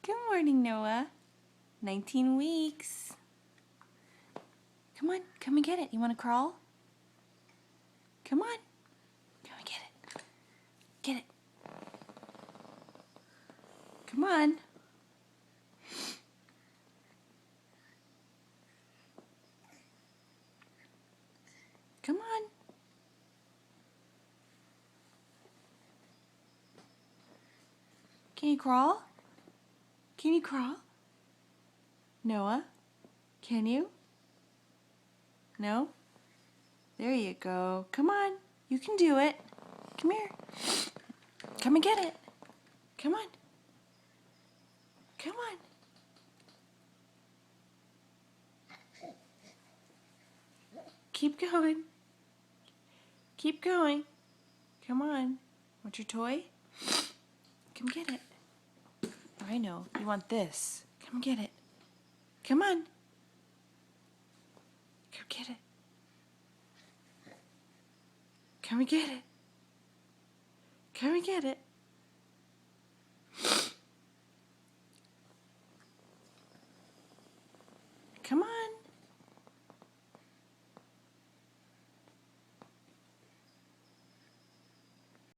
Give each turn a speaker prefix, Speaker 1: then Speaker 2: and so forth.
Speaker 1: Good morning, Noah. 19 weeks. Come on, come and get it. You want to crawl? Come on. Come and get it. Get it. Come on. Come on. Can you crawl? Can you crawl? Noah, can you? No? There you go. Come on. You can do it. Come here. Come and get it. Come on. Come on. Keep going. Keep going. Come on. Want your toy? Come get it. I know. You want this. Come get it. Come on. Come get it. Come and get it. Come and get it.